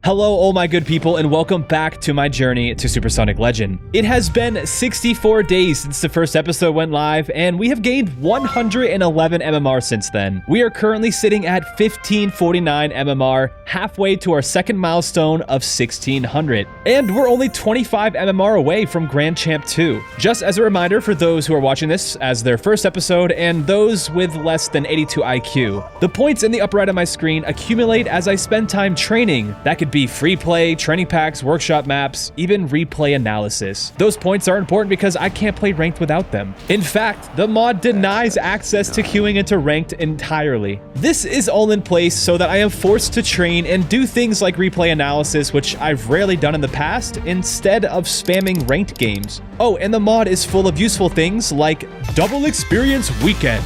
Hello, all my good people, and welcome back to my journey to Supersonic Legend. It has been 64 days since the first episode went live, and we have gained 111 MMR since then. We are currently sitting at 1549 MMR, halfway to our second milestone of 1600. And we're only 25 MMR away from Grand Champ 2. Just as a reminder for those who are watching this as their first episode, and those with less than 82 IQ, the points in the upper right of my screen accumulate as I spend time training. That could be free play, training packs, workshop maps, even replay analysis. Those points are important because I can't play ranked without them. In fact, the mod denies access to queuing into ranked entirely. This is all in place so that I am forced to train and do things like replay analysis, which I've rarely done in the past, instead of spamming ranked games. Oh, and the mod is full of useful things like Double Experience Weekend.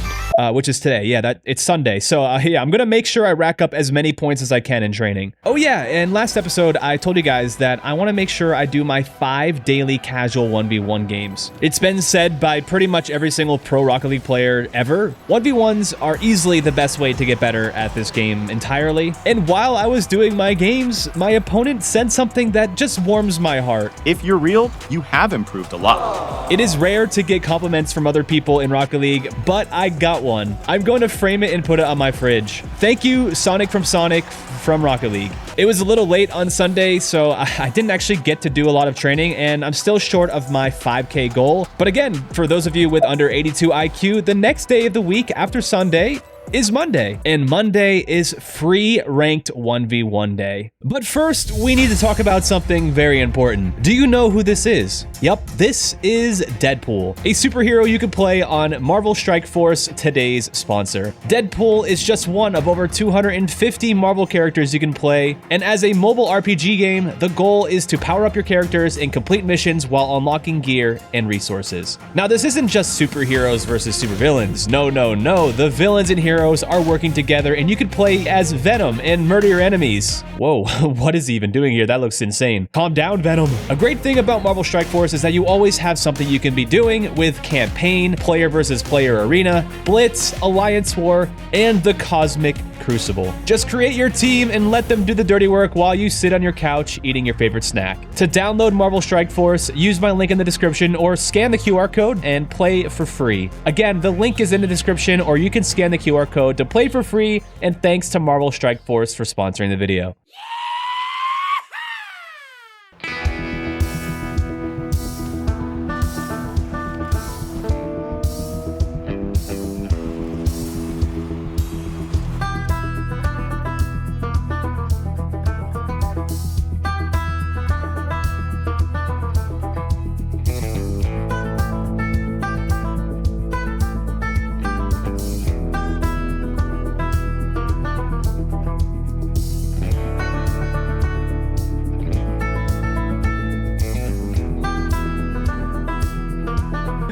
Which is today. Yeah, it's Sunday. So yeah, I'm gonna make sure I rack up as many points as I can in training. Oh yeah, and last episode I told you guys that I want to make sure I do my 5 daily casual 1v1 games. It's been said by pretty much every single pro Rocket League player ever, 1v1s are easily the best way to get better at this game entirely. And while I was doing my games, my opponent said something that just warms my heart. If you're real, you have improved a lot. It is rare to get compliments from other people in Rocket League, but I got one. I'm going to frame it and put it on my fridge. Thank you, Sonic from Rocket League. It was a little late on Sunday, so I didn't actually get to do a lot of training, and I'm still short of my 5K goal. But again, for those of you with under 82 IQ, the next day of the week after Sunday is Monday, and Monday is free ranked 1v1 day. But first, we need to talk about something very important. Do you know who this is? Yep, this is Deadpool, a superhero you can play on Marvel Strike Force, today's sponsor. Deadpool is just one of over 250 Marvel characters you can play, and as a mobile RPG game, the goal is to power up your characters and complete missions while unlocking gear and resources. Now, this isn't just superheroes versus supervillains. No, the villains and heroes are working together, and you can play as Venom and murder your enemies. Whoa, what is he even doing here? That looks insane. Calm down, Venom. A great thing about Marvel Strike Force is that you always have something you can be doing with campaign, player versus player arena, blitz, alliance war, and the cosmic crucible. Just create your team and let them do the dirty work while you sit on your couch eating your favorite snack. To download Marvel Strike Force, use my link in the description or scan the QR code and play for free. Again, the link is in the description, or you can scan the QR code to play for free, and thanks to Marvel Strike Force for sponsoring the video.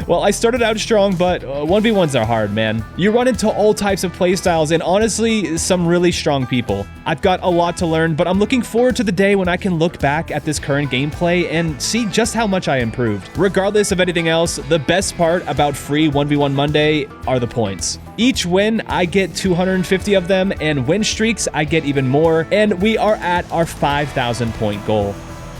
Well, I started out strong, but 1v1s are hard, man. You run into all types of playstyles and honestly, some really strong people. I've got a lot to learn, but I'm looking forward to the day when I can look back at this current gameplay and see just how much I improved. Regardless of anything else, the best part about free 1v1 Monday are the points. Each win, I get 250 of them, and win streaks, I get even more, and we are at our 5,000 point goal.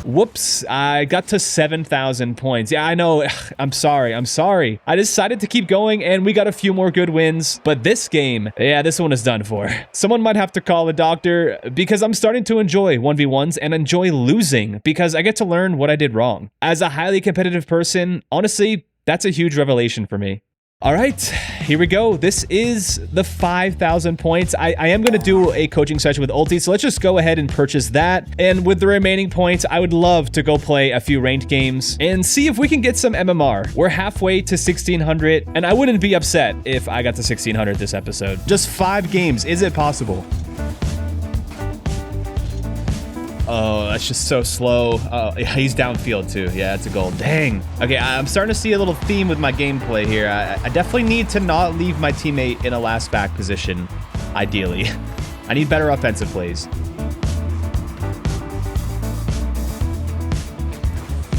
Whoops, I got to 7,000 points. Yeah, I know. I'm sorry. I decided to keep going, and we got a few more good wins. But this game, yeah, this one is done for. Someone might have to call a doctor, because I'm starting to enjoy 1v1s and enjoy losing because I get to learn what I did wrong. As a highly competitive person, honestly, that's a huge revelation for me. All right, here we go. This is the 5,000 points. I am going to do a coaching session with Ulti, so let's just go ahead and purchase that. And with the remaining points, I would love to go play a few ranked games and see if we can get some MMR. We're halfway to 1,600, and I wouldn't be upset if I got to 1,600 this episode. Just 5 games. Is it possible? Oh, that's just so slow. Oh, yeah, he's downfield too. Yeah, that's a goal. Dang. Okay, I'm starting to see a little theme with my gameplay here. I definitely need to not leave my teammate in a last back position, ideally. I need better offensive plays.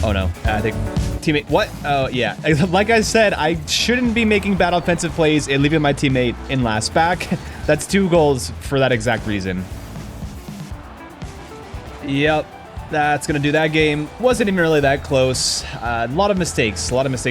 Oh no, I think teammate, what? Oh yeah, like I said, I shouldn't be making bad offensive plays and leaving my teammate in last back. That's 2 goals for that exact reason. Yep. That's going to do that game. Wasn't even really that close. A lot of mistakes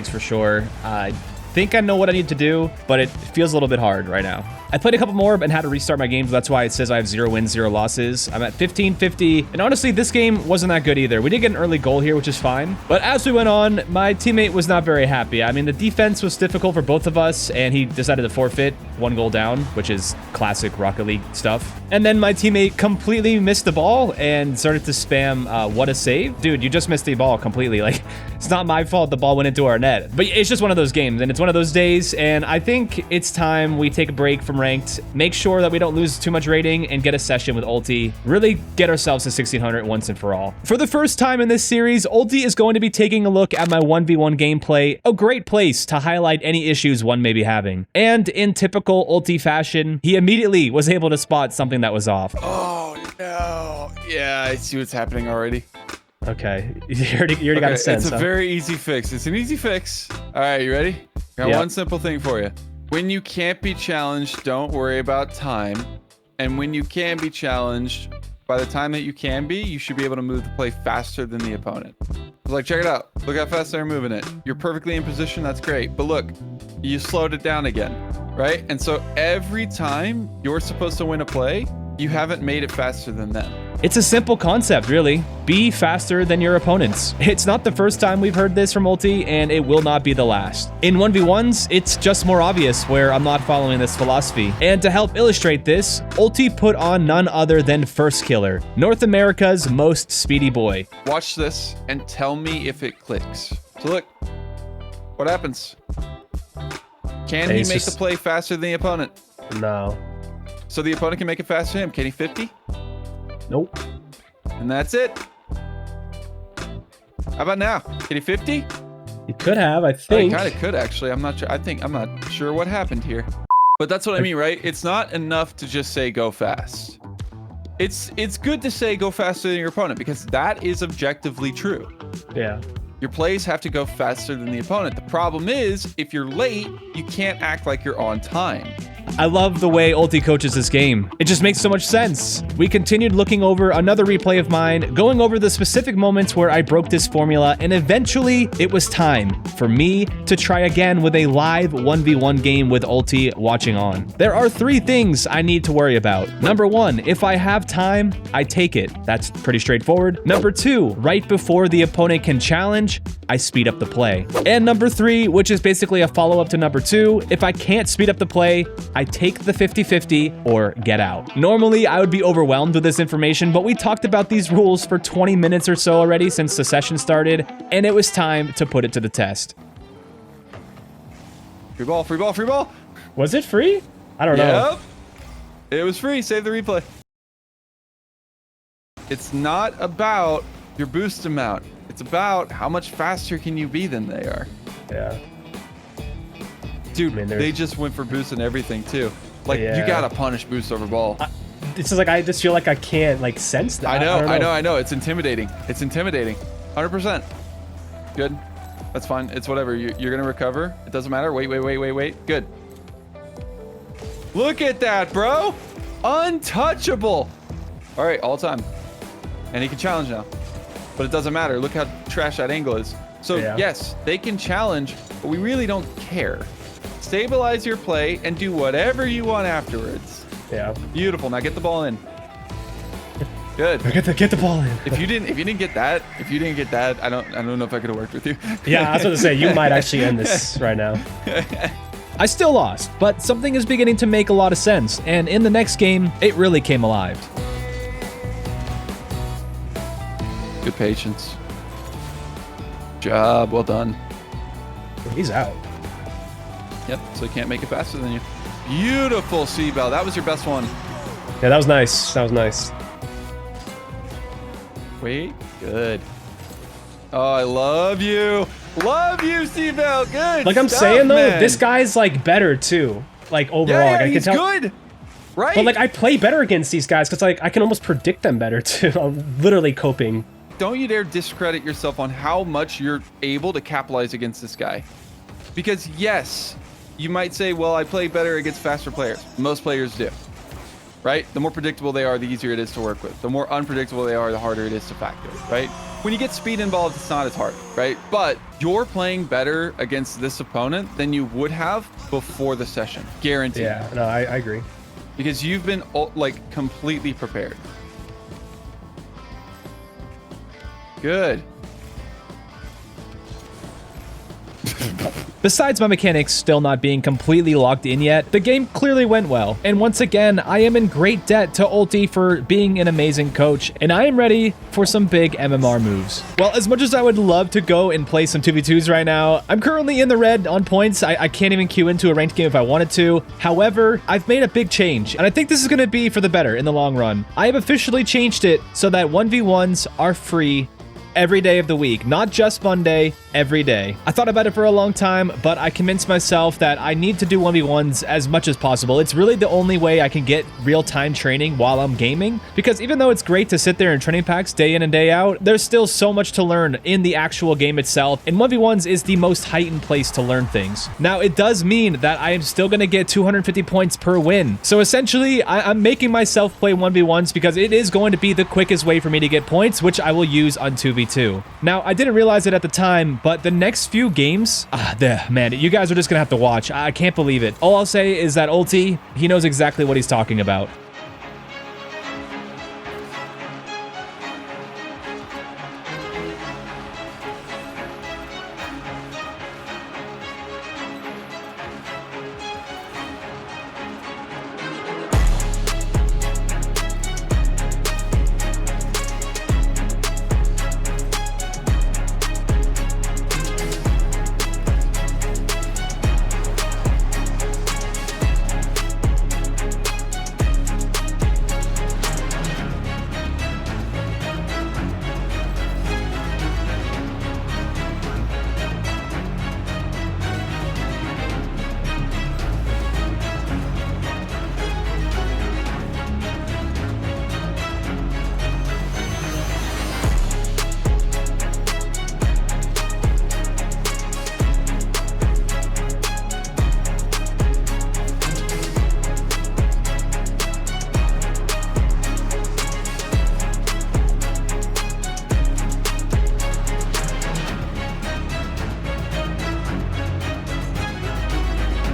for sure. I think I know what I need to do, but it feels a little bit hard right now. I played a couple more and had to restart my games. That's why it says I have 0 wins, 0 losses. I'm at 1550. And honestly, this game wasn't that good either. We did get an early goal here, which is fine. But as we went on, my teammate was not very happy. I mean, the defense was difficult for both of us, and he decided to forfeit 1 goal down, which is classic Rocket League stuff. And then my teammate completely missed the ball and started to spam, what a save. Dude, you just missed the ball completely. Like, it's not my fault the ball went into our net. But it's just one of those games, and it's one of those days, and I think it's time we take a break from ranked, make sure that we don't lose too much rating, and get a session with Ulti. Really get ourselves to 1600 once and for all. For the first time in this series, Ulti is going to be taking a look at my 1v1 gameplay, a great place to highlight any issues one may be having. And in typical Ulti fashion, he immediately was able to spot something that was off. Oh, no. Yeah, I see what's happening already. Okay, you already got a sense. It's a very easy fix. It's an easy fix. All right, you ready? Got one simple thing for you. When you can't be challenged, don't worry about time. And when you can be challenged, by the time that you can be, you should be able to move the play faster than the opponent. Like, check it out. Look how fast they're moving it. You're perfectly in position. That's great. But look, you slowed it down again, right? And so every time you're supposed to win a play, you haven't made it faster than them. It's a simple concept, really. Be faster than your opponents. It's not the first time we've heard this from Ulti, and it will not be the last. In 1v1s, it's just more obvious where I'm not following this philosophy. And to help illustrate this, Ulti put on none other than First Killer, North America's most speedy boy. Watch this and tell me if it clicks. So look, what happens? Can he make the play faster than the opponent? No. So the opponent can make it faster than him. Can he 50? Nope. And that's it. How about now? Can he 50? You could have, I think. He kind of could, actually. I'm not sure. I'm not sure what happened here. But that's what I mean, right? It's not enough to just say go fast. It's good to say go faster than your opponent because that is objectively true. Yeah. Your plays have to go faster than the opponent. The problem is, if you're late, you can't act like you're on time. I love the way Ulti coaches this game. It just makes so much sense. We continued looking over another replay of mine, going over the specific moments where I broke this formula, and eventually it was time for me to try again with a live 1v1 game with Ulti watching on. There are 3 things I need to worry about. Number 1, if I have time, I take it. That's pretty straightforward. Number 2, right before the opponent can challenge, I speed up the play. And number 3, which is basically a follow-up to number 2, if I can't speed up the play, I take the 50-50 or get out. Normally, I would be overwhelmed with this information, but we talked about these rules for 20 minutes or so already since the session started, and it was time to put it to the test. Free ball, free ball, free ball. Was it free? I don't know. Yep. It was free. Save the replay. It's not about your boost amount. It's about how much faster can you be than they are. Yeah. Dude, they just went for boost and everything too. Like, you gotta punish boost over ball. It's just like, I just feel like I can't like sense that. I know. It's intimidating. It's intimidating. 100%. Good. That's fine. It's whatever. You're gonna recover. It doesn't matter. Wait. Good. Look at that, bro. Untouchable. All right, all time. And he can challenge now. But it doesn't matter. Look how trash that angle is. So yes, they can challenge, but we really don't care. Stabilize your play and do whatever you want afterwards. Yeah. Beautiful. Now get the ball in. Good. Get the ball in. If you didn't get that, I don't know if I could have worked with you. Yeah, I was going to say, you might actually end this right now. I still lost, but something is beginning to make a lot of sense, and in the next game, it really came alive. Good patience. Job well done. He's out. Yep, so he can't make it faster than you. Beautiful CBell. That was your best one. Yeah, that was nice. That was nice. Wait, good. Oh, I love you. Love you, CBell. Good. Like I'm saying though, this guy's like better too. Like overall, yeah, like, I he's can tell. good. Right. But like I play better against these guys because like I can almost predict them better too. I'm literally coping. Don't you dare discredit yourself on how much you're able to capitalize against this guy. Because yes, you might say, well, I play better against faster players. Most players do. right? The more predictable they are, the easier it is to work with. The more unpredictable they are, the harder it is to factor, right? When you get speed involved, it's not as hard, right? But you're playing better against this opponent than you would have before the session, guaranteed. Yeah, no, I agree. Because you've been like completely prepared. Good. Besides my mechanics still not being completely locked in yet, the game clearly went well. And once again, I am in great debt to Ulti for being an amazing coach, and I am ready for some big MMR moves. Well, as much as I would love to go and play some 2v2s right now, I'm currently in the red on points. I can't even queue into a ranked game if I wanted to. However, I've made a big change, and I think this is going to be for the better in the long run. I have officially changed it so that 1v1s are free every day of the week, not just Monday, every day. I thought about it for a long time, but I convinced myself that I need to do 1v1s as much as possible. It's really the only way I can get real-time training while I'm gaming, because even though it's great to sit there in training packs day in and day out, there's still so much to learn in the actual game itself, and 1v1s is the most heightened place to learn things. Now, it does mean that I am still going to get 250 points per win. So essentially, I'm making myself play 1v1s because it is going to be the quickest way for me to get points, which I will use on 2v2. Now, I didn't realize it at the time, but the next few games, man, you guys are just gonna have to watch. I can't believe it. All I'll say is that Ulti, he knows exactly what he's talking about.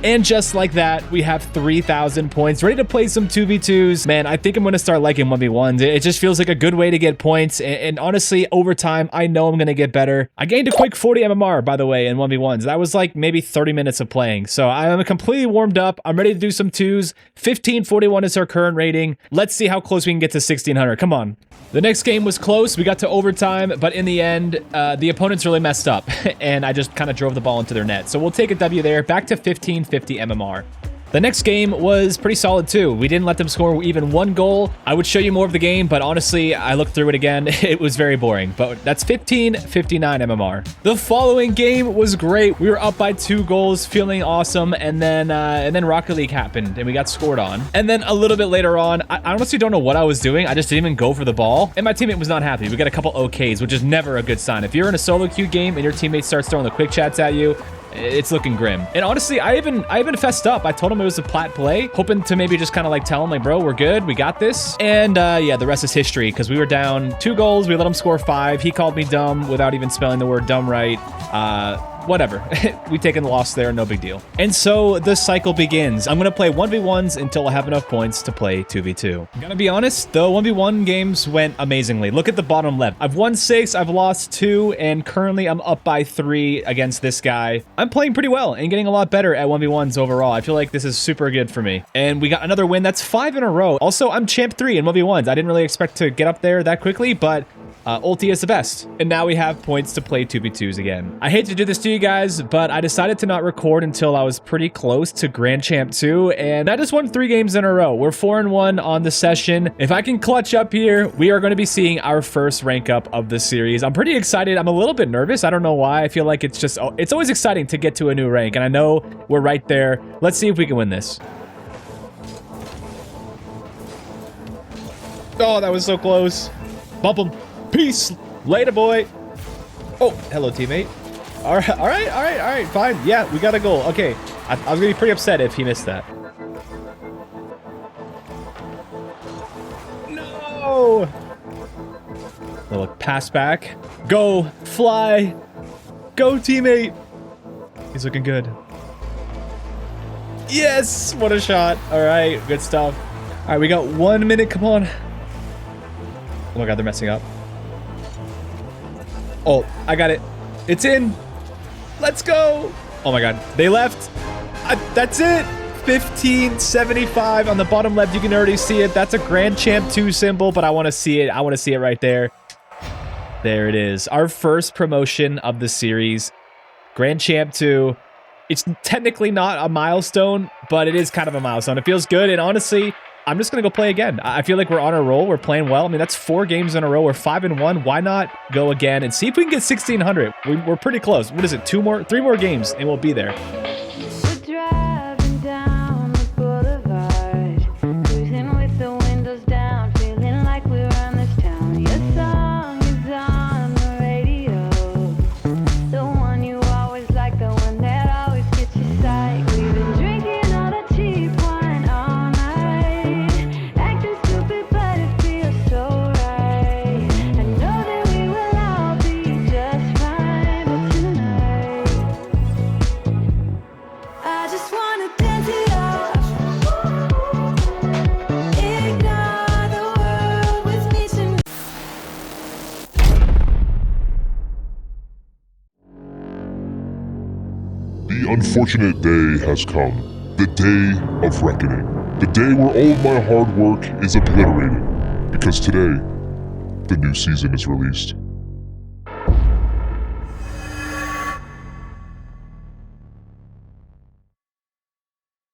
And just like that, we have 3,000 points, ready to play some 2v2s. Man, I think I'm going to start liking 1v1s. It just feels like a good way to get points. And honestly, over time, I know I'm going to get better. I gained a quick 40 MMR, by the way, in 1v1s. That was like maybe 30 minutes of playing. So I'm completely warmed up. I'm ready to do some 2s. 1541 is our current rating. Let's see how close we can get to 1,600. Come on. The next game was close. We got to overtime, but in the end, the opponents really messed up, and I just kind of drove the ball into their net. So we'll take a W there, back to 1550 MMR. The next game was pretty solid too. We didn't let them score even one goal. I would show you more of the game, but honestly, I looked through it again. It was very boring, but that's 1559 MMR. The following game was great. We were up by 2 goals, feeling awesome, and then Rocket League happened, and we got scored on. And then a little bit later on, I honestly don't know what I was doing. I just didn't even go for the ball, and my teammate was not happy. We got a couple OKs, which is never a good sign. If you're in a solo queue game and your teammate starts throwing the quick chats at you, it's looking grim. And honestly, I even fessed up. I told him it was a plat play, hoping to maybe just kind of like tell him like, bro, we're good, we got this. And yeah, the rest is history, because we were down 2 goals. We let him score 5. He called me dumb without even spelling the word dumb right. Whatever. We taken the loss there, no big deal. And so the cycle begins. I'm gonna play 1v1s until I have enough points to play 2v2. I'm gonna be honest, the 1v1 games went amazingly. Look at the bottom left. I've won 6, I've lost 2, and currently I'm up by 3 against this guy. I'm playing pretty well and getting a lot better at 1v1s overall. I feel like this is super good for me. And we got another win. That's 5 in a row. Also, I'm champ 3 in 1v1s. I didn't really expect to get up there that quickly, but Ulti is the best. And now we have points to play 2v2s again. I hate to do this to you guys, but I decided to not record until I was pretty close to Grand Champ 2, and I just won 3 games in a row. We're 4-1 on the session. If I can clutch up here, we are going to be seeing our first rank up of the series. I'm pretty excited. I'm a little bit nervous. I don't know why. I feel like it's always exciting to get to a new rank, and I know we're right there. Let's see if we can win this. Oh, that was so close. Bump him. Peace. Later, boy. Oh, hello, teammate. All right, fine. Yeah, we got a goal. Okay, I was gonna be pretty upset if he missed that. Pass back. Go. Fly. Go, teammate. He's looking good. Yes. What a shot. All right. Good stuff. All right. We got 1 minute. Come on. Oh my God. They're messing up. Oh, I got it. It's in. Let's go. Oh my God. They left. That's it. 1575 on the bottom left. You can already see it. That's a Grand Champ 2 symbol, but I want to see it. I want to see it right there. There it is. Our first promotion of the series. Grand Champ 2. It's technically not a milestone, but it is kind of a milestone. It feels good, and honestly, I'm just going to go play again. I feel like we're on a roll. We're playing well. I mean, that's 4 games in a row. We're 5-1. Why not go again and see if we can get 1600? We're pretty close. What is it? 3 more games, and we'll be there. The unfortunate day has come, the day of reckoning, the day where all of my hard work is obliterated, because today, the new season is released.